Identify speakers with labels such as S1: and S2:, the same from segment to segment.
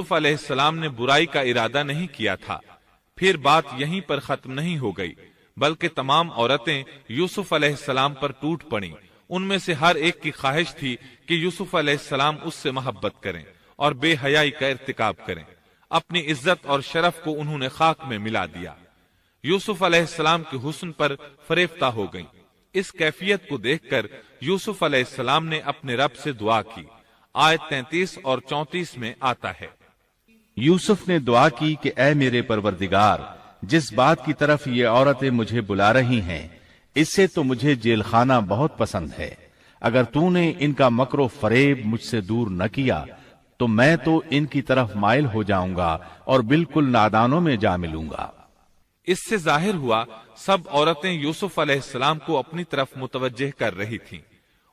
S1: یوسف علیہ السلام نے برائی کا ارادہ نہیں کیا تھا۔ پھر بات یہیں پر ختم نہیں ہو گئی، بلکہ تمام عورتیں یوسف علیہ السلام پر ٹوٹ پڑیں۔ ان میں سے ہر ایک کی خواہش تھی کہ یوسف علیہ السلام اس سے محبت کریں اور بے حیائی کا ارتکاب کریں۔ اپنی عزت اور شرف کو انہوں نے خاک میں ملا دیا۔ یوسف علیہ السلام کے حسن پر فریفتہ ہو گئیں۔ اس کیفیت کو دیکھ کر یوسف علیہ السلام نے اپنے رب سے دعا کی۔ آیت 33 اور 34 میں آتا ہے،
S2: یوسف نے دعا کی کہ اے میرے پروردگار، جس بات کی طرف یہ عورتیں مجھے بلا رہی ہیں، اس سے تو مجھے جیل خانہ بہت پسند ہے۔ اگر تو نے ان کا مکر و فریب مجھ سے دور نہ کیا تو میں تو ان کی طرف مائل ہو جاؤں گا اور بالکل نادانوں میں جا ملوں گا۔
S1: اس سے ظاہر ہوا سب عورتیں یوسف علیہ السلام کو اپنی طرف متوجہ کر رہی تھیں۔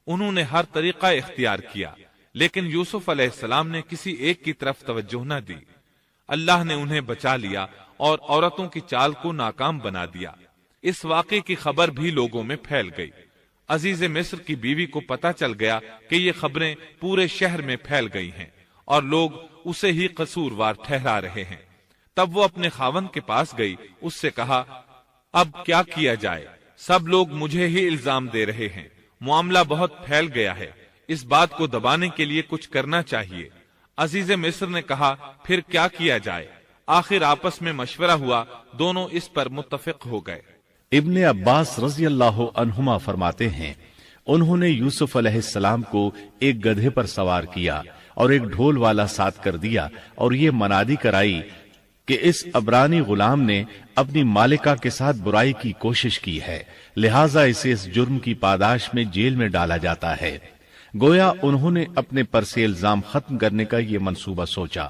S1: انہوں نے ہر طریقہ اختیار کیا، لیکن یوسف علیہ السلام نے کسی ایک کی طرف توجہ نہ دی۔ اللہ نے انہیں بچا لیا اور عورتوں کی چال کو ناکام بنا دیا۔ اس واقعے کی خبر بھی لوگوں میں پھیل گئی۔ عزیز مصر کی بیوی کو پتا چل گیا کہ یہ خبریں پورے شہر میں پھیل گئی ہیں اور لوگ اسے ہی قصوروار ٹھہرا رہے ہیں۔ تب وہ اپنے خاوند کے پاس گئی، اس سے کہا، اب کیا کیا جائے؟ سب لوگ مجھے ہی الزام دے رہے ہیں، معاملہ بہت پھیل گیا ہے، اس بات کو دبانے کے لیے کچھ کرنا چاہیے۔ عزیز مصر نے کہا، پھر کیا کیا جائے؟ آخر آپس میں مشورہ ہوا، دونوں اس پر متفق ہو گئے۔
S2: ابن عباس رضی اللہ عنہما فرماتے ہیں، انہوں نے یوسف علیہ السلام کو ایک گدھے پر سوار کیا اور ایک ڈھول والا ساتھ کر دیا اور یہ منادی کرائی کہ اس عبرانی غلام نے اپنی مالکہ کے ساتھ برائی کی کوشش کی ہے، لہٰذا اسے اس جرم کی پاداش میں جیل میں ڈالا جاتا ہے۔ گویا انہوں نے اپنے پر سے الزام ختم کرنے کا یہ منصوبہ سوچا۔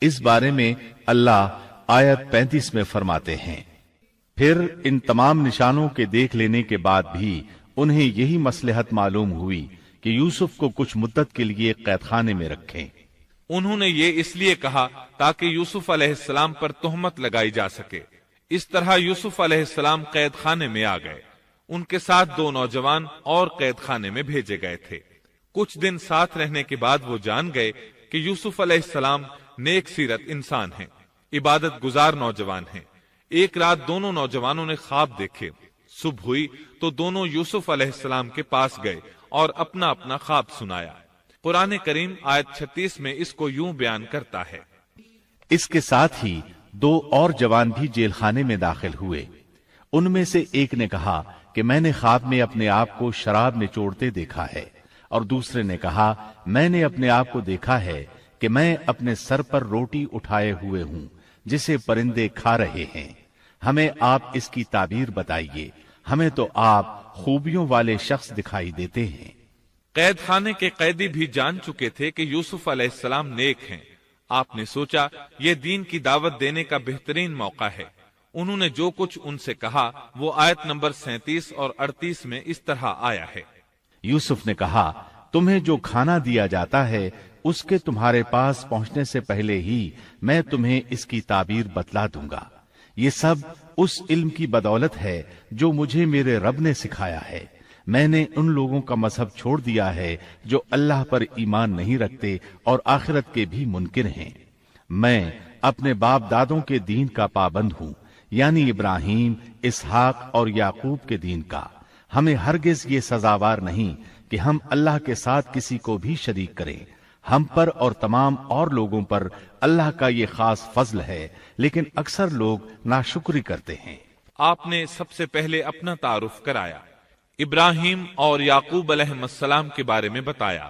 S2: اس بارے میں اللہ آیت 35 میں فرماتے ہیں، پھر ان تمام نشانوں کے دیکھ لینے کے بعد بھی انہیں یہی مصلحت معلوم ہوئی کہ یوسف کو کچھ مدت کے لیے قید خانے میں رکھیں۔
S1: انہوں نے یہ اس لیے کہا تاکہ یوسف علیہ السلام پر تہمت لگائی جا سکے۔ اس طرح یوسف علیہ السلام قید خانے میں آ گئے۔ ان کے ساتھ 2 نوجوان اور قید خانے میں بھیجے گئے تھے۔ کچھ دن ساتھ رہنے کے بعد وہ جان گئے کہ یوسف علیہ السلام نیک سیرت انسان ہیں، عبادت گزار نوجوان ہیں۔ ایک رات دونوں نوجوانوں نے خواب دیکھے۔ صبح ہوئی تو دونوں یوسف علیہ السلام کے پاس گئے اور اپنا اپنا خواب سنایا۔ قرآن کریم آیت 36 میں اس کو یوں بیان کرتا ہے،
S2: اس کے ساتھ ہی 2 اور جوان بھی جیل خانے میں داخل ہوئے۔ ان میں سے ایک نے کہا کہ میں نے خواب میں اپنے آپ کو شراب نچوڑتے دیکھا ہے، اور دوسرے نے کہا میں نے اپنے آپ کو دیکھا ہے کہ میں اپنے سر پر روٹی اٹھائے ہوئے ہوں جسے پرندے کھا رہے ہیں۔ ہمیں آپ اس کی تعبیر بتائیے، ہمیں تو آپ خوبیوں والے شخص دکھائی دیتے ہیں۔
S1: قید خانے کے قیدی بھی جان چکے تھے کہ یوسف علیہ السلام نیک ہیں۔ آپ نے سوچا یہ دین کی دعوت دینے کا بہترین موقع ہے۔ انہوں نے جو کچھ ان سے کہا وہ آیت نمبر 37 اور 38 میں اس طرح آیا ہے،
S2: یوسف نے کہا تمہیں جو کھانا دیا جاتا ہے اس کے تمہارے پاس پہنچنے سے پہلے ہی میں تمہیں اس کی تعبیر بتلا دوں گا۔ یہ سب اس علم کی بدولت ہے جو مجھے میرے رب نے سکھایا ہے۔ میں نے ان لوگوں کا مذہب چھوڑ دیا ہے جو اللہ پر ایمان نہیں رکھتے اور آخرت کے بھی منکر ہیں۔ میں اپنے باپ دادوں کے دین کا پابند ہوں، یعنی ابراہیم، اسحاق اور یعقوب کے دین کا۔ ہمیں ہرگز یہ سزاوار نہیں کہ ہم اللہ کے ساتھ کسی کو بھی شریک کریں۔ ہم پر اور تمام اور لوگوں پر اللہ کا یہ خاص فضل ہے، لیکن اکثر لوگ ناشکری کرتے ہیں۔
S1: آپ نے سب سے پہلے اپنا تعارف کرایا، ابراہیم اور یعقوب علیہ السلام کے بارے میں بتایا،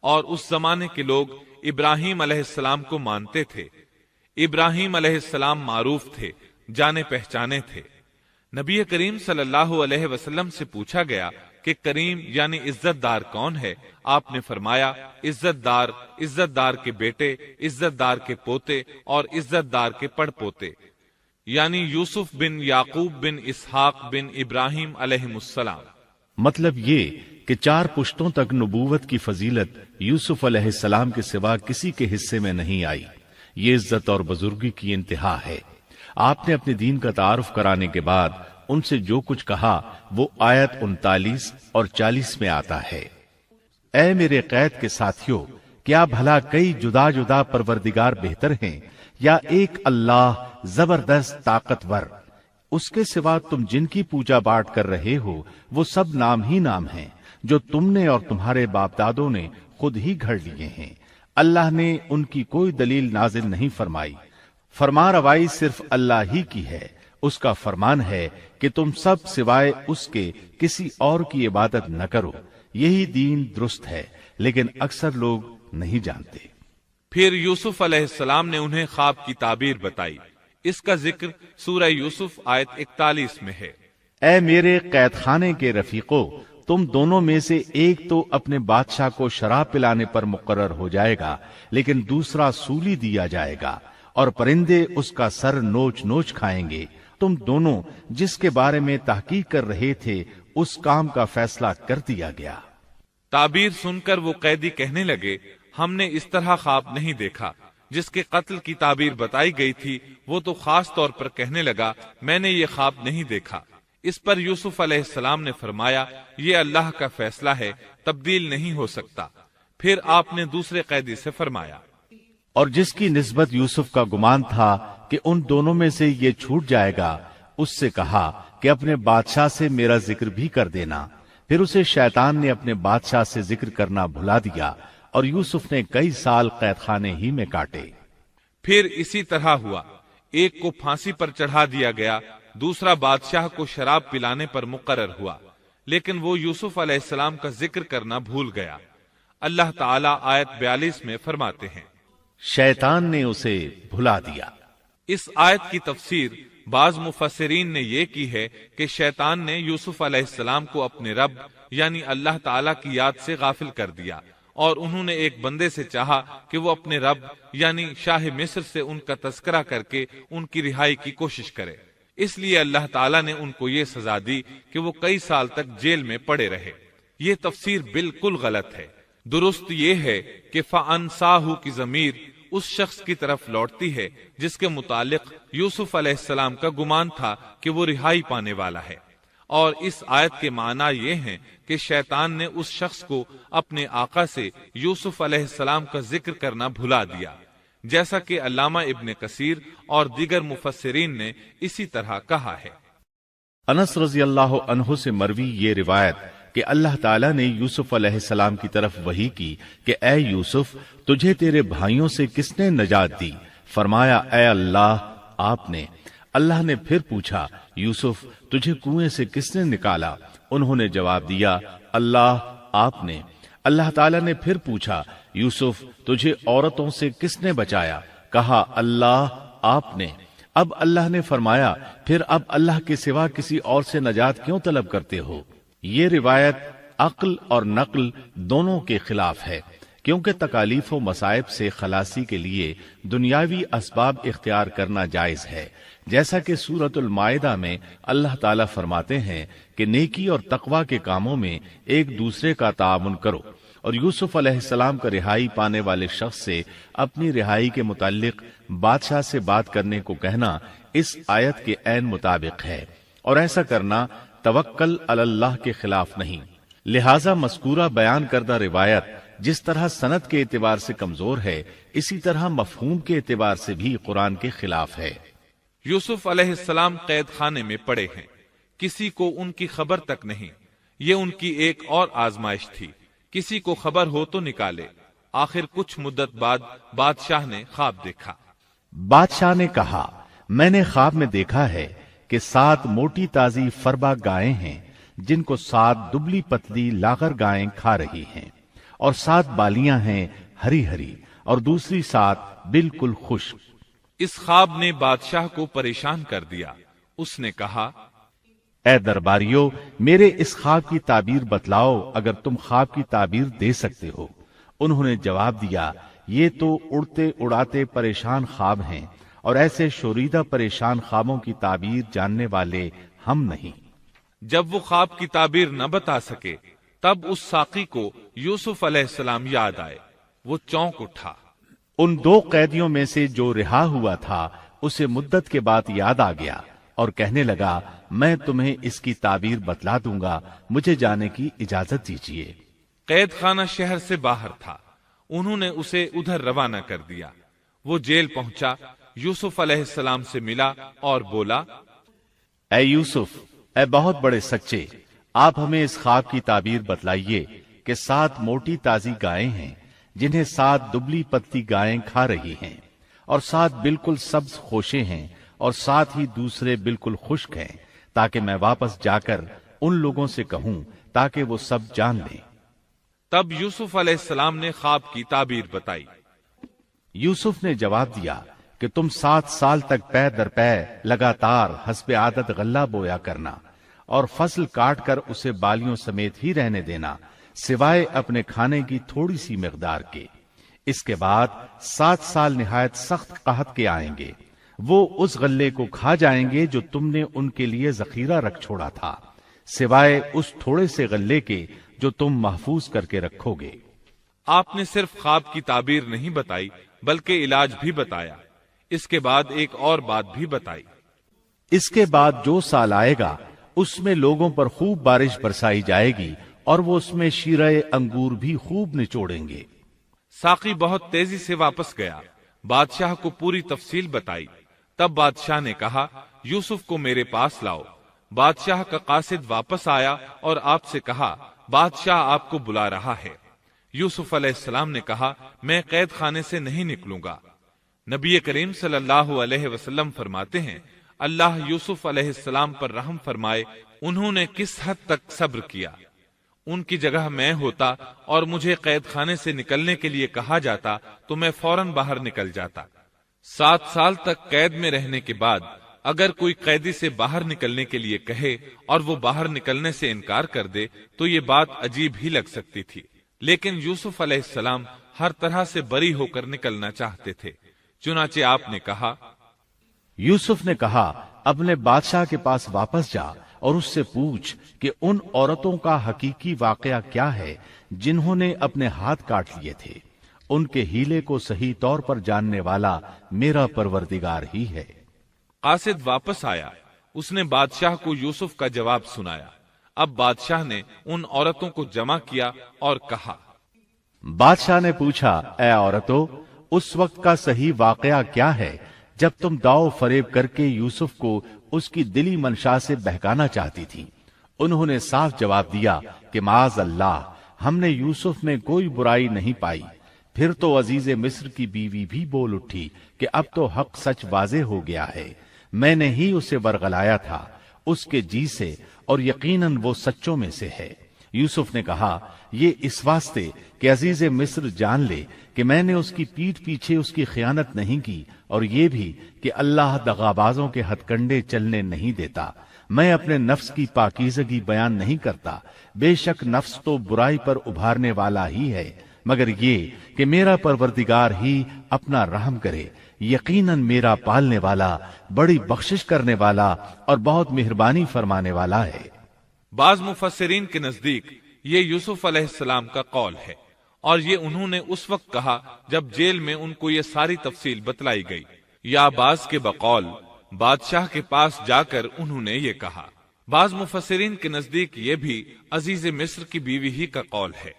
S1: اور اس زمانے کے لوگ ابراہیم علیہ السلام کو مانتے تھے۔ ابراہیم علیہ السلام معروف تھے، جانے پہچانے تھے۔ نبی کریم صلی اللہ علیہ وسلم سے پوچھا گیا کہ کریم یعنی عزت دار کون ہے؟ آپ نے فرمایا عزت دار کے بیٹے، عزت دار کے پوتے اور عزت دار کے پڑ پوتے، یعنی یوسف بن یعقوب بن اسحاق بن ابراہیم علیہ السلام۔
S2: مطلب یہ کہ 4 پشتوں تک نبوت کی فضیلت یوسف علیہ السلام کے سوا کسی کے حصے میں نہیں آئی۔ یہ عزت اور بزرگی کی انتہا ہے۔ آپ نے اپنے دین کا تعارف کرانے کے بعد ان سے جو کچھ کہا وہ آیت 39 اور 40 میں آتا ہے، اے میرے قید کے ساتھیوں، کیا بھلا کئی جدا جدا پروردگار بہتر ہیں یا ایک اللہ زبردست طاقتور؟ اس کے سوا تم جن کی پوجا پاٹ کر رہے ہو وہ سب نام ہی نام ہیں جو تم نے اور تمہارے باپ دادوں نے خود ہی گھڑ لیے ہیں۔ اللہ نے ان کی کوئی دلیل نازل نہیں فرمائی۔ فرما روائی صرف اللہ ہی کی ہے۔ اس کا فرمان ہے کہ تم سب سوائے اس کے کسی اور کی عبادت نہ کرو، یہی دین درست ہے، لیکن اکثر لوگ نہیں جانتے۔
S1: پھر یوسف علیہ السلام نے انہیں خواب کی تعبیر بتائی۔ اس کا ذکر سورہ یوسف آیت 41 میں ہے۔
S2: اے میرے قید خانے کے رفیقو، تم دونوں میں سے ایک تو اپنے بادشاہ کو شراب پلانے پر مقرر ہو جائے گا، لیکن دوسرا سولی دیا جائے گا اور پرندے اس کا سر نوچ نوچ کھائیں گے۔ تم دونوں جس کے بارے میں تحقیق کر رہے تھے اس کام کا فیصلہ کر دیا گیا۔
S1: تعبیر سن کر وہ قیدی کہنے لگے، ہم نے اس طرح خواب نہیں دیکھا۔ جس کے قتل کی تعبیر بتائی گئی تھی وہ تو خاص طور پر کہنے لگا، میں نے یہ خواب نہیں دیکھا۔ اس پر یوسف علیہ السلام نے فرمایا، یہ اللہ کا فیصلہ ہے، تبدیل نہیں ہو سکتا۔ پھر آپ نے دوسرے قیدی سے فرمایا،
S2: اور جس کی نسبت یوسف کا گمان تھا کہ ان دونوں میں سے یہ چھوٹ جائے گا، اس سے کہا کہ اپنے بادشاہ سے میرا ذکر بھی کر دینا۔ پھر اسے شیطان نے اپنے بادشاہ سے ذکر کرنا بھلا دیا اور یوسف نے کئی سال قید خانے ہی میں کاٹے۔
S1: پھر اسی طرح ہوا، ایک کو پھانسی پر چڑھا دیا گیا، دوسرا بادشاہ کو شراب پلانے پر مقرر ہوا، لیکن وہ یوسف علیہ السلام کا ذکر کرنا بھول گیا۔ اللہ تعالیٰ آیت 42 میں فرماتے ہیں،
S2: شیطان نے اسے بھلا دیا۔
S1: اس آیت کی تفسیر بعض مفسرین نے یہ کی ہے کہ شیطان نے یوسف علیہ السلام کو اپنے رب یعنی اللہ تعالیٰ کی یاد سے غافل کر دیا، اور انہوں نے ایک بندے سے چاہا کہ وہ اپنے رب یعنی شاہ مصر سے ان کا تذکرہ کر کے ان کی رہائی کی کوشش کرے۔ اس لیے اللہ تعالیٰ نے ان کو یہ سزا دی کہ وہ کئی سال تک جیل میں پڑے رہے۔ یہ تفسیر بالکل غلط ہے۔ درست یہ ہے کہ فَأَنْسَاهُ کی ضمیر اس شخص کی طرف لوٹتی ہے جس کے متعلق یوسف علیہ السلام کا گمان تھا کہ وہ رہائی پانے والا ہے، اور اس آیت کے معنی یہ ہیں کہ شیطان نے اس شخص کو اپنے آقا سے یوسف علیہ السلام کا ذکر کرنا بھلا دیا، جیسا کہ علامہ ابن کثیر اور دیگر مفسرین نے اسی طرح کہا ہے۔
S2: انس رضی اللہ عنہ سے مروی یہ روایت کہ اللہ تعالیٰ نے یوسف علیہ السلام کی طرف وحی کی کہ اے یوسف، تجھے تیرے بھائیوں سے کس نے نجات دی؟ فرمایا، اے اللہ، آپ نے۔ اللہ نے پھر پوچھا، یوسف، تجھے کنویں سے کس نے نکالا؟ انہوں نے جواب دیا، اللہ، آپ نے۔ اللہ تعالیٰ نے پھر پوچھا، یوسف، تجھے عورتوں سے کس نے بچایا؟ کہا، اللہ، آپ نے۔ اب اللہ نے فرمایا، پھر اب اللہ کے سوا کسی اور سے نجات کیوں طلب کرتے ہو؟ یہ روایت عقل اور نقل دونوں کے خلاف ہے، کیونکہ تکالیف و مصائب سے خلاصی کے لیے دنیاوی اسباب اختیار کرنا جائز ہے، جیسا کہ سورۃ المائدہ میں اللہ تعالیٰ فرماتے ہیں کہ نیکی اور تقوی کے کاموں میں ایک دوسرے کا تعاون کرو، اور یوسف علیہ السلام کا رہائی پانے والے شخص سے اپنی رہائی کے متعلق بادشاہ سے بات کرنے کو کہنا اس آیت کے عین مطابق ہے، اور ایسا کرنا توکل علی اللہ کے خلاف نہیں۔ لہذا مذکورہ بیان کردہ روایت جس طرح سند کے اعتبار سے کمزور ہے، اسی طرح مفہوم کے اعتبار سے بھی قرآن کے خلاف ہے۔
S1: یوسف علیہ السلام قید خانے میں پڑے ہیں، کسی کو ان کی خبر تک نہیں۔ یہ ان کی ایک اور آزمائش تھی، کسی کو خبر ہو تو نکالے۔ آخر کچھ مدت بعد بادشاہ نے خواب دیکھا۔
S2: بادشاہ نے کہا، میں نے خواب میں دیکھا ہے کہ 7 موٹی تازی فربا گائیں ہیں، جن کو 7 دبلی پتلی لاغر گائیں کھا رہی ہیں، اور 7 بالیاں ہیں ہری ہری، اور دوسری 7 بالکل خشک۔
S1: اس خواب نے بادشاہ کو پریشان کر دیا۔ اس نے کہا،
S2: اے درباریو، میرے اس خواب کی تعبیر بتلاؤ اگر تم خواب کی تعبیر دے سکتے ہو۔ انہوں نے جواب دیا، یہ تو اڑتے اڑاتے پریشان خواب ہیں، اور ایسے شوریدہ پریشان خوابوں کی تعبیر جاننے والے ہم نہیں۔
S1: جب وہ خواب کی تعبیر نہ بتا سکے تب اس ساقی کو یوسف علیہ السلام یاد آئے۔ وہ چونک اٹھا۔
S2: ان 2 قیدیوں میں سے جو رہا ہوا تھا اسے مدت کے بعد یاد آ گیا اور کہنے لگا، میں تمہیں اس کی تعبیر بتلا دوں گا، مجھے جانے کی اجازت دیجیے۔
S1: قید خانہ شہر سے باہر تھا۔ انہوں نے اسے ادھر روانہ کر دیا۔ وہ جیل پہنچا، یوسف علیہ السلام سے ملا اور بولا،
S2: اے یوسف، اے بہت بڑے سچے، آپ ہمیں اس خواب کی تعبیر بتلائیے کہ 7 موٹی تازی گائیں ہیں جنہیں 7 دبلی پتلی گائیں کھا رہی ہیں، اور 7 بالکل سبز خوشے ہیں، اور 7 ہی دوسرے بالکل خشک ہیں، تاکہ میں واپس جا کر ان لوگوں سے کہوں تاکہ وہ سب جان لیں۔
S1: تب یوسف علیہ السلام نے خواب کی تعبیر بتائی۔
S2: یوسف نے جواب دیا کہ تم 7 سال تک پے در پے لگاتار حسب عادت غلہ بویا کرنا، اور فصل کاٹ کر اسے بالیوں سمیت ہی رہنے دینا، سوائے اپنے کھانے کی تھوڑی سی مقدار کے۔ اس کے بعد 7 سال نہایت سخت قحط کے آئیں گے، وہ اس غلے کو کھا جائیں گے جو تم نے ان کے لیے ذخیرہ رکھ چھوڑا تھا، سوائے اس تھوڑے سے غلے کے جو تم محفوظ کر کے رکھو گے۔
S1: آپ نے صرف خواب کی تعبیر نہیں بتائی بلکہ علاج بھی بتایا۔ اس کے بعد ایک اور بات بھی بتائی۔
S2: اس کے بعد جو سال آئے گا اس میں لوگوں پر خوب بارش برسائی جائے گی، اور وہ اس میں شیرہ انگور بھی خوب نچوڑیں گے۔
S1: ساقی بہت تیزی سے واپس گیا، بادشاہ کو پوری تفصیل بتائی۔ تب بادشاہ نے کہا، یوسف کو میرے پاس لاؤ۔ بادشاہ کا قاصد واپس آیا اور آپ سے کہا، بادشاہ آپ کو بلا رہا ہے۔ یوسف علیہ السلام نے کہا، میں قید خانے سے نہیں نکلوں گا۔ نبی کریم صلی اللہ علیہ وسلم فرماتے ہیں، اللہ یوسف علیہ السلام پر رحم فرمائے، انہوں نے کس حد تک صبر کیا۔ ان کی جگہ میں ہوتا اور مجھے قید خانے سے نکلنے کے لیے کہا جاتا تو میں فوراً باہر نکل جاتا۔ 7 سال تک قید میں رہنے کے بعد اگر کوئی قیدی سے باہر نکلنے کے لیے کہے اور وہ باہر نکلنے سے انکار کر دے تو یہ بات عجیب ہی لگ سکتی تھی، لیکن یوسف علیہ السلام ہر طرح سے بری ہو کر نکلنا چاہتے تھے۔ چنانچہ آپ نے کہا،
S2: یوسف نے کہا، اپنے بادشاہ کے پاس واپس جا اور اس سے پوچھ کہ ان عورتوں کا حقیقی واقعہ کیا ہے جنہوں نے اپنے ہاتھ کاٹ لیے تھے۔ ان کے ہیلے کو صحیح طور پر جاننے والا میرا پروردگار ہی ہے۔
S1: قاصد واپس آیا، اس نے بادشاہ کو یوسف کا جواب سنایا۔ اب بادشاہ نے ان عورتوں کو جمع کیا اور کہا،
S2: بادشاہ نے پوچھا، اے عورتوں، اس وقت کا صحیح واقعہ کیا ہے جب تم داؤ فریب کر کے یوسف کو اس کی دلی منشا سے بہکانا چاہتی تھی؟ انہوں نے صاف جواب دیا کہ معاذ اللہ، ہم نے یوسف میں کوئی برائی نہیں پائی۔ پھر تو عزیز مصر کی بیوی بھی بول اٹھی کہ اب تو حق سچ واضح ہو گیا ہے، میں نے ہی اسے ورغلایا تھا اس کے جی سے، اور یقیناً وہ سچوں میں سے ہے۔ یوسف نے کہا، یہ اس واسطے کہ عزیز مصر جان لے کہ میں نے اس کی پیٹھ پیچھے اس کی خیانت نہیں کی، اور یہ بھی کہ اللہ دغابازوں کے ہتھ کنڈے چلنے نہیں دیتا۔ میں اپنے نفس کی پاکیزگی بیان نہیں کرتا، بے شک نفس تو برائی پر ابھارنے والا ہی ہے، مگر یہ کہ میرا پروردگار ہی اپنا رحم کرے، یقیناً میرا پالنے والا، بڑی بخشش کرنے والا اور بہت مہربانی فرمانے والا ہے۔
S1: بعض مفسرین کے نزدیک یہ یوسف علیہ السلام کا قول ہے، اور یہ انہوں نے اس وقت کہا جب جیل میں ان کو یہ ساری تفصیل بتلائی گئی، یا بعض کے بقول بادشاہ کے پاس جا کر انہوں نے یہ کہا۔ بعض مفسرین کے نزدیک یہ بھی عزیز مصر کی بیوی ہی کا قول ہے،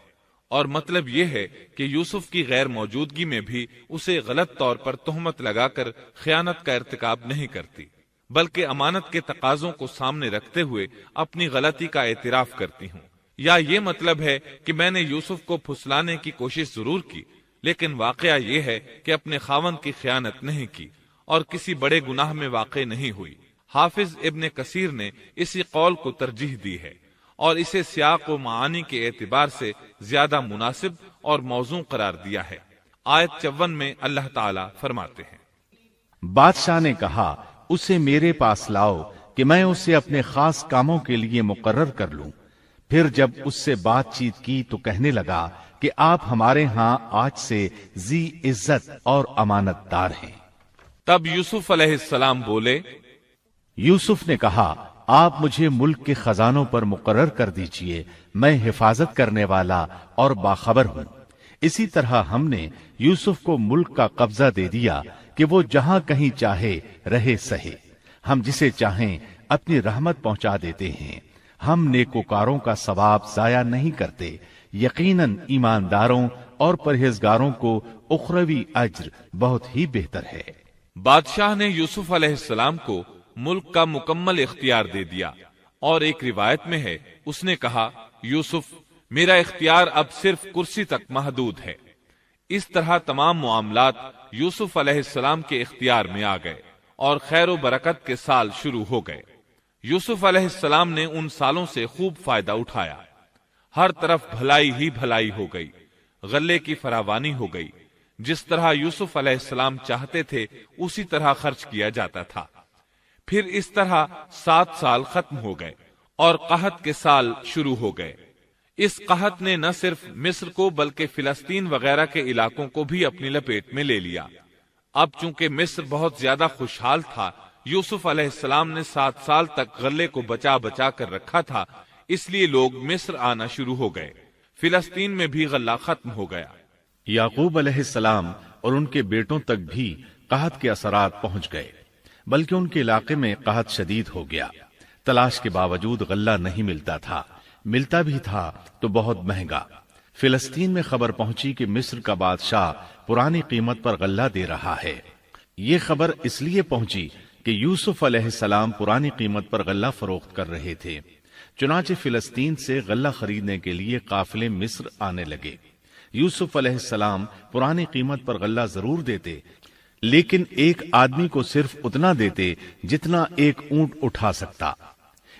S1: اور مطلب یہ ہے کہ یوسف کی غیر موجودگی میں بھی اسے غلط طور پر تہمت لگا کر خیانت کا ارتکاب نہیں کرتی، بلکہ امانت کے تقاضوں کو سامنے رکھتے ہوئے اپنی غلطی کا اعتراف کرتی ہوں۔ یا یہ مطلب ہے کہ میں نے یوسف کو پھسلانے کی کوشش ضرور کی، لیکن واقعہ یہ ہے کہ اپنے خاوند کی خیانت نہیں کی اور کسی بڑے گناہ میں واقع نہیں ہوئی۔ حافظ ابن کثیر نے اسی قول کو ترجیح دی ہے اور اسے سیاق و معانی کے اعتبار سے زیادہ مناسب اور موزوں قرار دیا ہے۔ آیت 54 میں اللہ تعالیٰ فرماتے ہیں،
S2: بادشاہ نے کہا، اسے میرے پاس لاؤ کہ میں اسے اپنے خاص کاموں کے لیے مقرر کر لوں۔ پھر جب اس سے بات چیت کی تو کہنے لگا کہ آپ ہمارے ہاں آج سے ذی عزت اور امانت دار ہیں۔
S1: تب یوسف علیہ السلام بولے،
S2: یوسف نے کہا، آپ مجھے ملک کے خزانوں پر مقرر کر دیجئے، میں حفاظت کرنے والا اور باخبر ہوں۔ اسی طرح ہم نے یوسف کو ملک کا قبضہ دے دیا کہ وہ جہاں کہیں چاہے رہے سہے، ہم جسے چاہیں اپنی رحمت پہنچا دیتے ہیں، ہم نیکوکاروں کا ثواب ضائع نہیں کرتے، یقیناً ایمانداروں اور پرہیزگاروں کو اخروی اجر بہت ہی بہتر ہے۔
S1: بادشاہ نے یوسف علیہ السلام کو ملک کا مکمل اختیار دے دیا، اور ایک روایت میں ہے اس نے کہا، یوسف میرا اختیار اب صرف کرسی تک محدود ہے۔ اس طرح تمام معاملات یوسف علیہ السلام کے اختیار میں آ گئے اور خیر و برکت کے سال شروع ہو گئے۔ یوسف علیہ السلام نے ان سالوں سے خوب فائدہ اٹھایا، ہر طرف بھلائی ہی بھلائی ہو گئی، غلے کی فراوانی ہو گئی، جس طرح یوسف علیہ السلام چاہتے تھے اسی طرح خرچ کیا جاتا تھا۔ پھر اس طرح 7 سال ختم ہو گئے اور قحط کے سال شروع ہو گئے۔ اس قحط نے نہ صرف مصر کو بلکہ فلسطین وغیرہ کے علاقوں کو بھی اپنی لپیٹ میں لے لیا۔ اب چونکہ مصر بہت زیادہ خوشحال تھا، یوسف علیہ السلام نے 7 سال تک غلے کو بچا بچا کر رکھا تھا، اس لیے لوگ مصر آنا شروع ہو گئے۔ فلسطین میں بھی غلہ ختم ہو گیا۔
S2: یعقوب علیہ السلام اور ان کے بیٹوں تک بھی قحط کے اثرات پہنچ گئے، بلکہ ان کے علاقے میں قحط شدید ہو گیا۔ تلاش کے باوجود غلہ نہیں ملتا تھا، ملتا بھی تھا تو بہت مہنگا۔ فلسطین میں خبر پہنچی کہ مصر کا بادشاہ پرانی قیمت پر غلہ دے رہا ہے۔ یہ خبر اس لیے پہنچی کہ یوسف علیہ السلام پرانی قیمت پر غلہ فروخت کر رہے تھے۔ چنانچہ فلسطین سے غلہ خریدنے کے لیے قافلے مصر آنے لگے۔ یوسف علیہ السلام پرانی قیمت پر غلہ ضرور دیتے، لیکن ایک آدمی کو صرف اتنا دیتے جتنا ایک اونٹ اٹھا سکتا،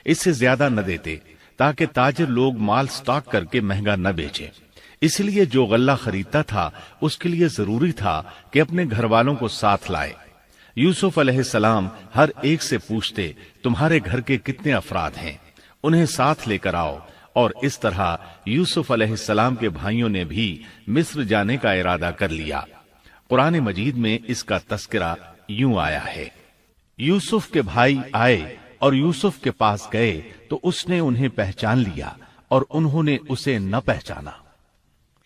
S2: اس سے زیادہ نہ دیتے، تاکہ تاجر لوگ مال سٹاک کر کے مہنگا نہ بیچے۔ اس لیے جو غلہ خریدتا تھا اس کے لیے ضروری تھا کہ اپنے گھر والوں کو ساتھ لائے۔ یوسف علیہ السلام ہر ایک سے پوچھتے، تمہارے گھر کے کتنے افراد ہیں، انہیں ساتھ لے کر آؤ۔ اور اس طرح یوسف علیہ السلام کے بھائیوں نے بھی مصر جانے کا ارادہ کر لیا۔ قرآن مجید میں اس کا تذکرہ یوں آیا ہے، یوسف کے بھائی آئے اور یوسف کے پاس گئے تو اس نے انہیں پہچان لیا اور انہوں نے اسے نہ پہچانا۔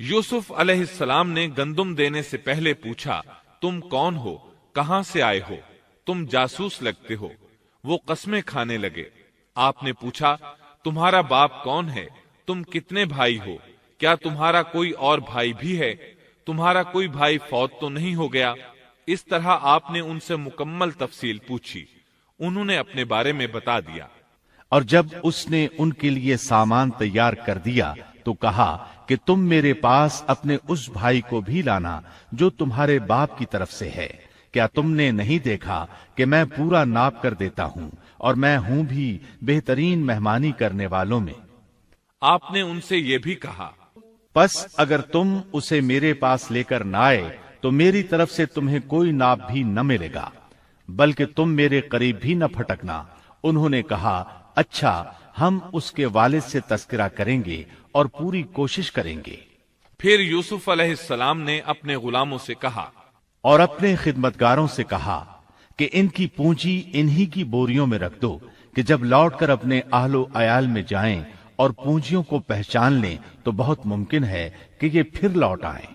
S1: یوسف علیہ السلام نے گندم دینے سے پہلے پوچھا، تم کون ہو، کہاں سے آئے ہو، تم جاسوس لگتے ہو۔ وہ قسمیں کھانے لگے۔ آپ نے پوچھا، تمہارا باپ کون ہے، تم کتنے بھائی ہو، کیا تمہارا کوئی اور بھائی بھی ہے، تمہارا کوئی بھائی فوت تو نہیں ہو گیا؟ اس طرح آپ نے ان سے مکمل تفصیل پوچھی، انہوں نے اپنے بارے میں بتا دیا۔
S2: اور جب اس نے ان کے لیے سامان تیار کر دیا تو کہا کہ تم میرے پاس اپنے اس بھائی کو بھی لانا جو تمہارے باپ کی طرف سے ہے۔ کیا تم نے نہیں دیکھا کہ میں پورا ناپ کر دیتا ہوں اور میں ہوں بھی بہترین مہمانی کرنے والوں میں؟
S1: آپ نے ان سے یہ بھی کہا،
S2: پس اگر تم اسے میرے پاس لے کر نہ آئے تو میری طرف سے تمہیں کوئی ناپ بھی نہ ملے گا، بلکہ تم میرے قریب بھی نہ پھٹکنا۔ انہوں نے کہا، اچھا، ہم اس کے والد سے تذکرہ کریں گے اور پوری کوشش کریں گے۔
S1: پھر یوسف علیہ السلام نے اپنے غلاموں سے کہا
S2: اور اپنے خدمتگاروں سے کہا کہ ان کی پونجی انہی کی بوریوں میں رکھ دو کہ جب لوٹ کر اپنے اہل و عیال میں جائیں اور پونجیوں کو پہچان لیں تو بہت ممکن ہے کہ یہ پھر لوٹ آئیں۔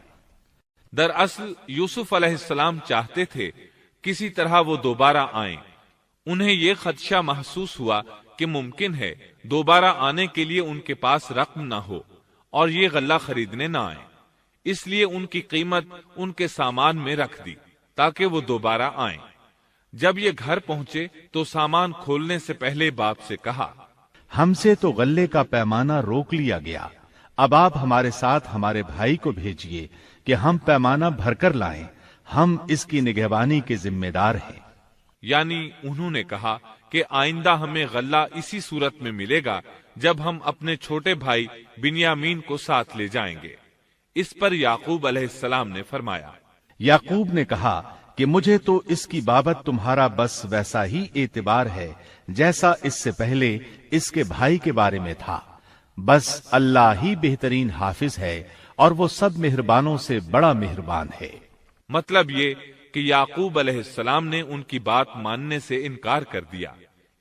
S1: دراصل یوسف علیہ السلام چاہتے تھے کسی طرح وہ دوبارہ آئیں۔ انہیں یہ خدشہ محسوس ہوا کہ ممکن ہے دوبارہ آنے کے لیے ان کے پاس رقم نہ ہو اور یہ غلہ خریدنے نہ آئیں، اس لیے ان کی قیمت ان کے سامان میں رکھ دی تاکہ وہ دوبارہ آئیں۔ جب یہ گھر پہنچے تو سامان کھولنے سے پہلے باپ سے کہا،
S2: ہم سے تو غلے کا پیمانہ روک لیا گیا، اب آپ ہمارے ساتھ ہمارے بھائی کو بھیجیے کہ ہم پیمانہ بھر کر لائیں، ہم اس کی نگہبانی کے ذمہ دار ہیں۔
S1: یعنی انہوں نے کہا کہ آئندہ ہمیں غلہ اسی صورت میں ملے گا جب ہم اپنے چھوٹے بھائی بنیامین کو ساتھ لے جائیں گے۔ اس پر یعقوب علیہ السلام نے فرمایا،
S2: یعقوب نے کہا کہ مجھے تو اس کی بابت تمہارا بس ویسا ہی اعتبار ہے جیسا اس سے پہلے اس کے بھائی کے بارے میں تھا، بس اللہ ہی بہترین حافظ ہے اور وہ سب مہربانوں سے بڑا مہربان ہے۔
S1: مطلب یہ کہ یعقوب علیہ السلام نے ان کی بات ماننے سے انکار کر دیا۔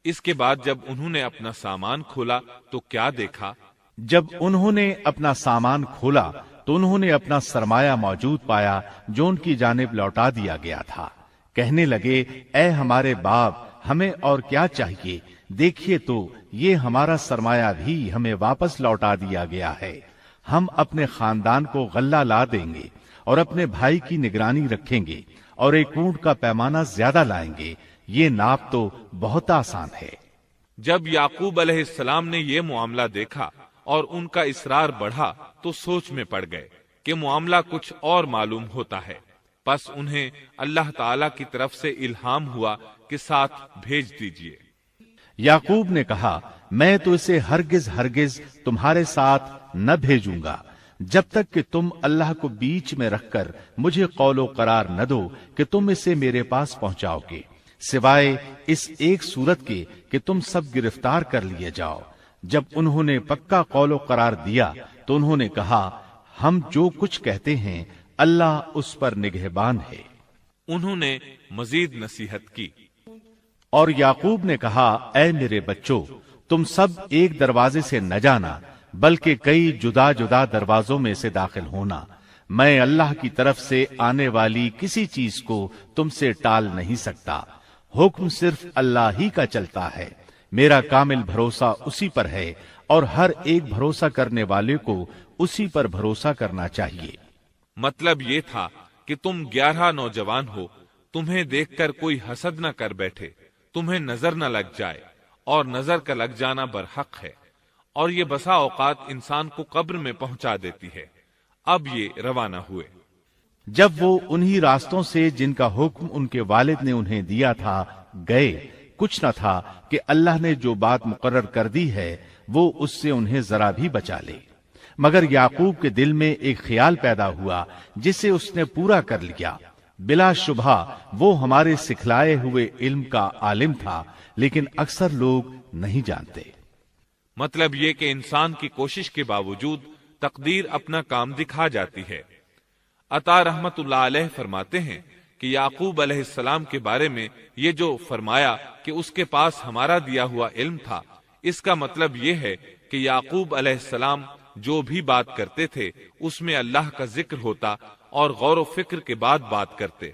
S1: اس کے بعد جب انہوں نے اپنا سامان کھولا تو کیا دیکھا؟
S2: جب انہوں نے اپنا سامان کھولا تو انہوں نے اپنا سرمایہ موجود پایا جو ان کی جانب لوٹا دیا گیا تھا۔ کہنے لگے، اے ہمارے باپ، ہمیں اور کیا چاہیے؟ دیکھیے تو یہ ہمارا سرمایہ بھی ہمیں واپس لوٹا دیا گیا ہے۔ ہم اپنے خاندان کو غلہ لا دیں گے اور اپنے بھائی کی نگرانی رکھیں گے اور ایک اونٹ کا پیمانہ زیادہ لائیں گے، یہ ناپ تو بہت آسان ہے۔
S1: جب یعقوب علیہ السلام نے یہ معاملہ دیکھا اور ان کا اصرار بڑھا تو سوچ میں پڑ گئے کہ معاملہ کچھ اور معلوم ہوتا ہے۔ پس انہیں اللہ تعالی کی طرف سے الہام ہوا کہ ساتھ بھیج دیجئے۔
S2: یعقوب نے کہا، میں تو اسے ہرگز ہرگز تمہارے ساتھ نہ بھیجوں گا جب تک کہ تم اللہ کو بیچ میں رکھ کر مجھے قول و قرار نہ دو کہ تم اسے میرے پاس پہنچاؤ گے، سوائے اس ایک صورت کے کہ تم سب گرفتار کر لیے جاؤ۔ جب انہوں نے پکا قول و قرار دیا تو انہوں نے کہا، ہم جو کچھ کہتے ہیں اللہ اس پر نگہبان ہے۔
S1: انہوں نے مزید نصیحت کی۔
S2: اور یعقوب نے کہا، اے میرے بچوں، تم سب ایک دروازے سے نہ جانا بلکہ کئی جدا جدا دروازوں میں سے داخل ہونا۔ میں اللہ کی طرف سے آنے والی کسی چیز کو تم سے ٹال نہیں سکتا، حکم صرف اللہ ہی کا چلتا ہے۔ میرا کامل بھروسہ اسی پر ہے اور ہر ایک بھروسہ کرنے والے کو اسی پر بھروسہ کرنا چاہیے۔
S1: مطلب یہ تھا کہ تم 11 نوجوان ہو، تمہیں دیکھ کر کوئی حسد نہ کر بیٹھے، تمہیں نظر نہ لگ جائے، اور نظر کا لگ جانا برحق ہے، اور یہ بسا اوقات انسان کو قبر میں پہنچا دیتی ہے۔ اب یہ روانہ ہوئے۔
S2: جب وہ انہی راستوں سے جن کا حکم ان کے والد نے انہیں دیا تھا گئے، کچھ نہ تھا کہ اللہ نے جو بات مقرر کر دی ہے وہ اس سے انہیں ذرا بھی بچا لے، مگر یعقوب کے دل میں ایک خیال پیدا ہوا جسے اس نے پورا کر لیا۔ بلا شبہ وہ ہمارے سکھلائے ہوئے علم کا عالم تھا، لیکن اکثر لوگ نہیں جانتے۔
S1: مطلب یہ کہ انسان کی کوشش کے باوجود تقدیر اپنا کام دکھا جاتی ہے۔ عطا رحمت اللہ علیہ فرماتے ہیں کہ یعقوب علیہ السلام کے بارے میں یہ جو فرمایا کہ اس کے پاس ہمارا دیا ہوا علم تھا، اس کا مطلب یہ ہے کہ یعقوب علیہ السلام جو بھی بات کرتے تھے اس میں اللہ کا ذکر ہوتا اور غور و فکر کے بعد بات کرتے،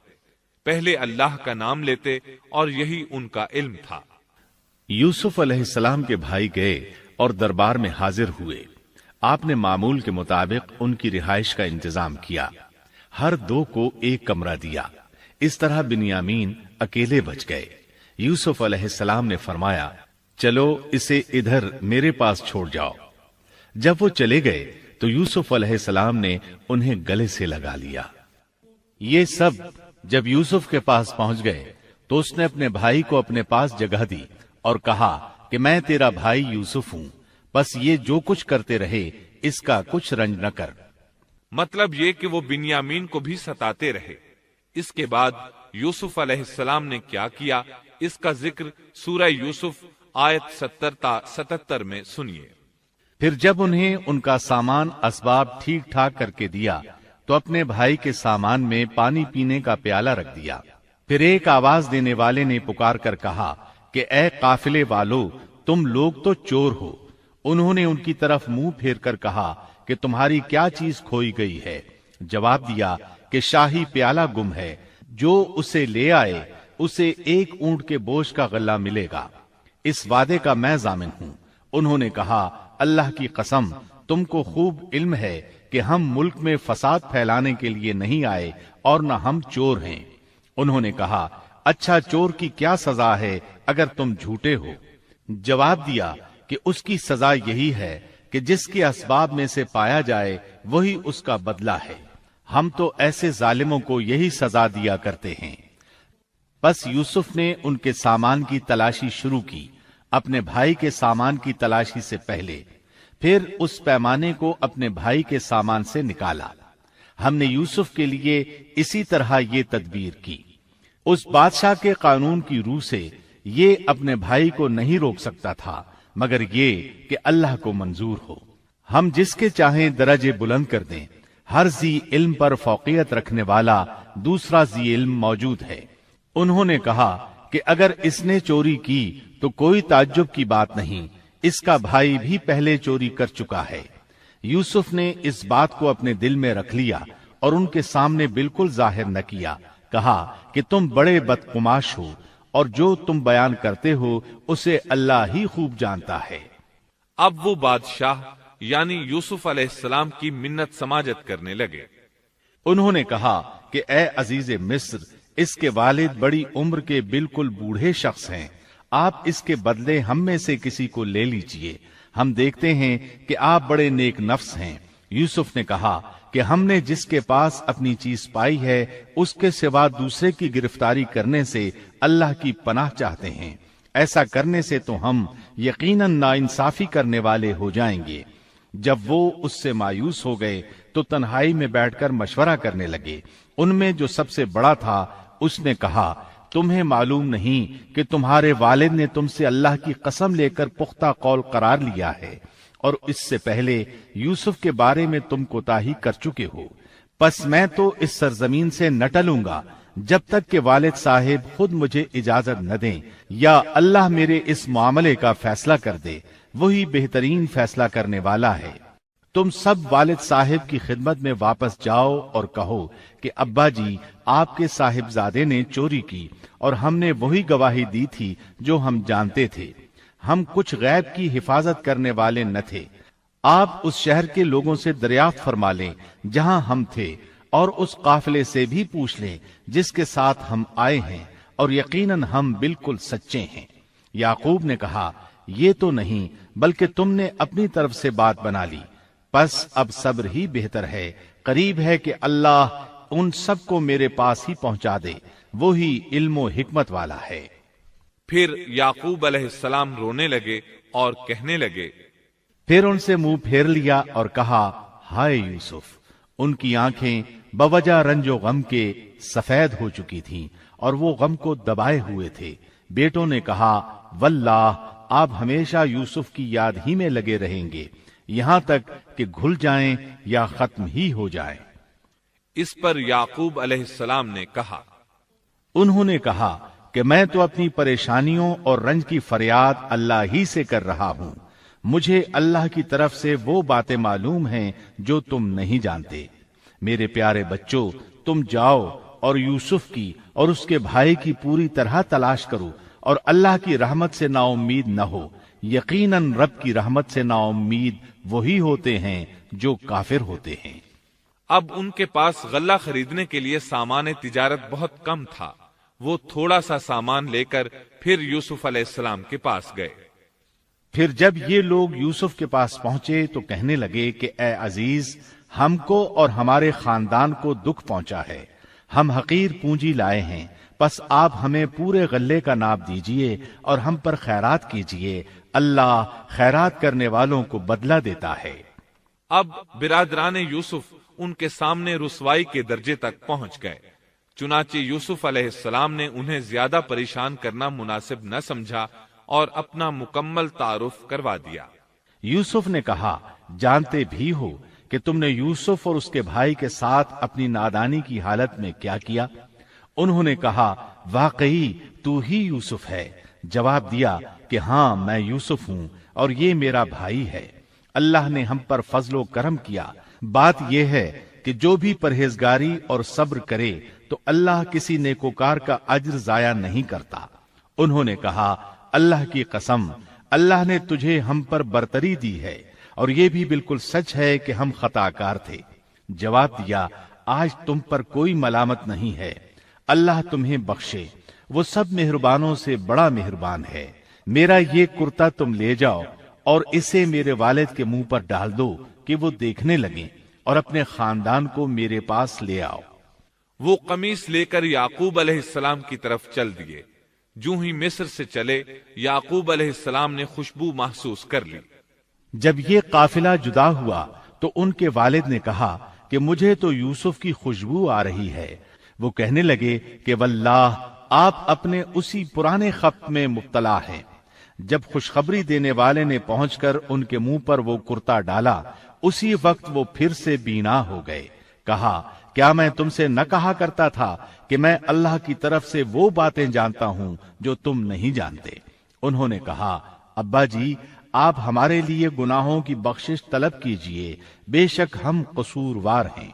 S1: پہلے اللہ کا نام لیتے، اور یہی ان کا علم تھا۔
S2: یوسف علیہ السلام کے بھائی گئے اور دربار میں حاضر ہوئے۔ آپ نے معمول کے مطابق ان کی رہائش کا انتظام کیا، ہر دو کو ایک کمرہ دیا۔ اس طرح بنیامین اکیلے بچ گئے۔ یوسف علیہ السلام نے فرمایا، چلو اسے ادھر میرے پاس چھوڑ جاؤ۔ جب وہ چلے گئے تو یوسف علیہ السلام نے انہیں گلے سے لگا لیا۔ یہ سب جب یوسف کے پاس پہنچ گئے تو اس نے اپنے بھائی کو اپنے پاس جگہ دی اور کہا کہ میں تیرا بھائی یوسف ہوں، بس یہ جو کچھ کرتے رہے اس کا کچھ رنج نہ کر۔
S1: مطلب یہ کہ وہ بنیامین کو بھی ستاتے رہے۔ اس کے بعد یوسف علیہ السلام نے کیا کیا، اس کا ذکر سورہ یوسف آیت 70 تا 77 میں سنیے۔
S2: پھر جب انہیں ان کا سامان اسباب ٹھیک ٹھاک کر کے دیا تو اپنے بھائی کے سامان میں پانی پینے کا پیالہ رکھ دیا۔ پھر ایک آواز دینے والے نے پکار کر کہا کہ اے قافلے والو، تم لوگ تو چور ہو۔ انہوں نے ان کی طرف منہ پھیر کر کہا کہ تمہاری کیا چیز کھوئی گئی ہے؟ جواب دیا کہ شاہی پیالہ گم ہے، جو اسے لے آئے اسے ایک اونٹ کے بوجھ کا غلہ ملے گا۔ اس وعدے کا میں ضامن ہوں۔ انہوں نے کہا، اللہ کی قسم، تم کو خوب علم ہے کہ ہم ملک میں فساد پھیلانے کے لیے نہیں آئے اور نہ ہم چور ہیں۔ انہوں نے کہا، اچھا چور کی کیا سزا ہے اگر تم جھوٹے ہو؟ جواب دیا کہ اس کی سزا یہی ہے کہ جس کے اسباب میں سے پایا جائے وہی اس کا بدلہ ہے۔ ہم تو ایسے ظالموں کو یہی سزا دیا کرتے ہیں۔ بس یوسف نے ان کے سامان کی تلاشی شروع کی، اپنے بھائی کے سامان کی تلاشی سے پہلے۔ پھر اس پیمانے کو اپنے بھائی کے سامان سے نکالا۔ ہم نے یوسف کے لیے اسی طرح یہ تدبیر کی۔ اس بادشاہ کے قانون کی روح سے یہ اپنے بھائی کو نہیں روک سکتا تھا، مگر یہ کہ اللہ کو منظور ہو۔ ہم جس کے چاہیں درجے بلند کر دیں۔ ہر ذی علم پر فوقیت رکھنے والا دوسرا ذی علم موجود ہے۔ انہوں نے کہا کہ اگر اس نے چوری کی تو کوئی تعجب کی بات نہیں، اس کا بھائی بھی پہلے چوری کر چکا ہے۔ یوسف نے اس بات کو اپنے دل میں رکھ لیا اور ان کے سامنے بالکل ظاہر نہ کیا۔ کہا کہ تم بڑے بدقماش ہو اور جو تم بیان کرتے ہو اسے اللہ ہی خوب جانتا ہے۔
S1: اب وہ بادشاہ یعنی یوسف علیہ السلام کی منت سماجت کرنے لگے۔
S2: انہوں نے کہا کہ اے عزیز مصر، اس کے والد بڑی عمر کے بالکل بوڑھے شخص ہیں، آپ اس کے بدلے ہم میں سے کسی کو لے لیجئے، ہم دیکھتے ہیں کہ آپ بڑے نیک نفس ہیں۔ یوسف نے کہا کہ ہم نے جس کے پاس اپنی چیز پائی ہے اس کے سوا دوسرے کی گرفتاری کرنے سے اللہ کی پناہ چاہتے ہیں، ایسا کرنے سے تو ہم یقیناً ناانصافی کرنے والے ہو جائیں گے۔ جب وہ اس سے مایوس ہو گئے تو تنہائی میں بیٹھ کر مشورہ کرنے لگے۔ ان میں جو سب سے بڑا تھا اس نے کہا، تمہیں معلوم نہیں کہ تمہارے والد نے تم سے اللہ کی قسم لے کر پختہ قول قرار لیا ہے، اور اس سے پہلے یوسف کے بارے میں تم کوتاہی کر چکے ہو، پس میں تو اس سرزمین سے نہ ٹلوں گا جب تک کہ والد صاحب خود مجھے اجازت نہ دیں، یا اللہ میرے اس معاملے کا فیصلہ کر دے، وہی بہترین فیصلہ کرنے والا ہے۔ تم سب والد صاحب کی خدمت میں واپس جاؤ اور کہو کہ ابا جی، آپ کے صاحبزادے نے چوری کی اور ہم نے وہی گواہی دی تھی جو ہم جانتے تھے، ہم کچھ غیب کی حفاظت کرنے والے نہ تھے۔ آپ اس شہر کے لوگوں سے دریافت فرما لیں جہاں ہم تھے، اور اس قافلے سے بھی پوچھ لیں جس کے ساتھ ہم آئے ہیں، اور یقیناً ہم بالکل سچے ہیں۔ یعقوب نے کہا، یہ تو نہیں بلکہ تم نے اپنی طرف سے بات بنا لی، پس اب صبر ہی بہتر ہے، قریب ہے کہ اللہ ان سب کو میرے پاس ہی پہنچا دے، وہی علم و حکمت والا ہے۔
S1: پھر یعقوب علیہ السلام رونے لگے اور کہنے لگے،
S2: پھر ان سے منہ پھیر لیا اور کہا، ہائے یوسف۔ ان کی آنکھیں بوجہ رنج و غم کے سفید ہو چکی تھیں اور وہ غم کو دبائے ہوئے تھے۔ بیٹوں نے کہا، واللہ آپ ہمیشہ یوسف کی یاد ہی میں لگے رہیں گے، یہاں تک کہ گھل جائیں یا ختم ہی ہو جائیں۔
S1: اس پر یعقوب علیہ السلام نے کہا،
S2: انہوں نے کہا کہ میں تو اپنی پریشانیوں اور رنج کی فریاد اللہ ہی سے کر رہا ہوں، مجھے اللہ کی طرف سے وہ باتیں معلوم ہیں جو تم نہیں جانتے۔ میرے پیارے بچوں، تم جاؤ اور یوسف کی اور اس کے بھائی کی پوری طرح تلاش کرو، اور اللہ کی رحمت سے نا امید نہ ہو، یقیناً رب کی رحمت سے نا امید وہی ہوتے ہیں جو کافر ہوتے ہیں۔
S1: اب ان کے پاس غلہ خریدنے کے لیے سامان تجارت بہت کم تھا، وہ تھوڑا سا سامان لے کر پھر یوسف علیہ السلام کے پاس گئے۔
S2: پھر جب یہ لوگ یوسف کے پاس پہنچے تو کہنے لگے کہ اے عزیز، ہم کو اور ہمارے خاندان کو دکھ پہنچا ہے، ہم حقیر پونجی لائے ہیں، پس آپ ہمیں پورے غلے کا ناپ دیجئے اور ہم پر خیرات کیجئے، اللہ خیرات کرنے والوں کو بدلہ دیتا ہے۔
S1: اب برادران یوسف ان کے سامنے رسوائی کے درجے تک پہنچ گئے، چنانچہ یوسف علیہ السلام نے انہیں زیادہ پریشان کرنا مناسب نہ سمجھا اور اپنا مکمل تعارف کروا دیا۔
S2: یوسف نے کہا، جانتے بھی ہو کہ تم نے یوسف اور اس کے بھائی کے ساتھ اپنی نادانی کی حالت میں کیا کیا؟ انہوں نے کہا، واقعی تو ہی یوسف ہے۔ جواب دیا کہ ہاں، میں یوسف ہوں اور یہ میرا بھائی ہے، اللہ نے ہم پر فضل و کرم کیا۔ بات یہ ہے کہ جو بھی پرہیزگاری اور صبر کرے تو اللہ کسی نیکوکار کا اجر ضائع نہیں کرتا۔ انہوں نے کہا، اللہ کی قسم، اللہ نے تجھے ہم پر برتری دی ہے، اور یہ بھی بالکل سچ ہے کہ ہم خطا کار تھے۔ جواب دیا، آج تم پر کوئی ملامت نہیں ہے، اللہ تمہیں بخشے، وہ سب مہربانوں سے بڑا مہربان ہے۔ میرا یہ کرتا تم لے جاؤ اور اسے میرے والد کے منہ پر ڈال دو کہ وہ دیکھنے لگیں، اور اپنے خاندان کو میرے پاس لے آؤ۔
S1: وہ قمیص لے کر یعقوب علیہ السلام کی طرف چل دیے۔ جو ہی مصر سے چلے، یعقوب علیہ السلام نے خوشبو محسوس کر لی۔
S2: جب یہ قافلہ جدا ہوا تو ان کے والد نے کہا کہ مجھے تو یوسف کی خوشبو آ رہی ہے۔ وہ کہنے لگے کہ واللہ آپ اپنے اسی پرانے خط میں مبتلا ہیں۔ جب خوشخبری دینے والے نے پہنچ کر ان کے منہ پر وہ کرتا ڈالا، اسی وقت وہ پھر سے بینا ہو گئے۔ کہا، کیا میں تم سے نہ کہا کرتا تھا کہ میں اللہ کی طرف سے وہ باتیں جانتا ہوں جو تم نہیں جانتے؟ انہوں نے کہا، ابا جی، آپ ہمارے لیے گناہوں کی بخشش طلب کیجئے، بے شک ہم قصوروار ہیں۔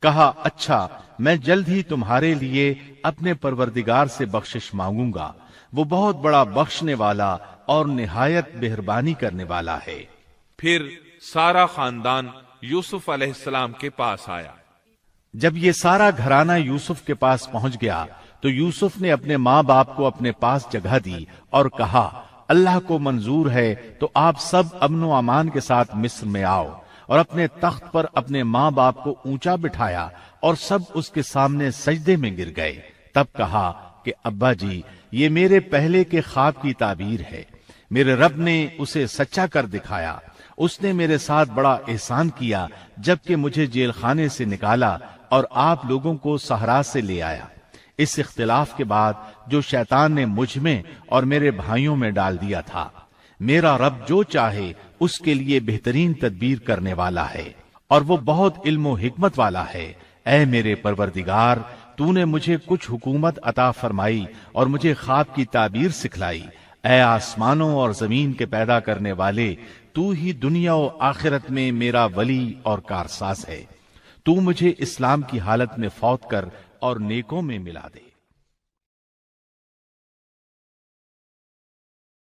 S2: کہا، اچھا، میں جلد ہی تمہارے لیے اپنے پروردگار سے بخشش مانگوں گا، وہ بہت بڑا بخشنے والا اور نہایت مہربانی کرنے والا ہے۔
S1: پھر سارا خاندان یوسف علیہ السلام کے پاس آیا۔
S2: جب یہ سارا گھرانہ یوسف کے پاس پہنچ گیا تو یوسف نے اپنے ماں باپ کو اپنے پاس جگہ دی اور کہا، اللہ کو منظور ہے تو آپ سب امن و امان کے ساتھ مصر میں آؤ، اور اپنے تخت پر اپنے ماں باپ کو اونچا بٹھایا اور سب اس کے سامنے سجدے میں گر گئے۔ تب کہا کہ ابا جی، یہ میرے پہلے کے خواب کی تعبیر ہے، میرے رب نے اسے سچا کر دکھایا۔ اس نے میرے ساتھ بڑا احسان کیا جبکہ مجھے جیل خانے سے نکالا اور آپ لوگوں کو صحرا سے لے آیا۔ اس اختلاف کے بعد جو شیطان نے مجھ میں اور میرے بھائیوں میں ڈال دیا تھا، میرا رب جو چاہے اس کے لیے بہترین تدبیر کرنے والا ہے، اور وہ بہت علم و حکمت والا ہے۔ اے میرے پروردگار، تو نے مجھے کچھ حکومت عطا فرمائی اور مجھے خواب کی تعبیر سکھلائی۔ اے آسمانوں اور زمین کے پیدا کرنے والے، تو ہی دنیا و آخرت میں میرا ولی اور کارساز ہے۔ تو مجھے اسلام کی حالت میں فوت کر اور نیکوں میں ملا دے۔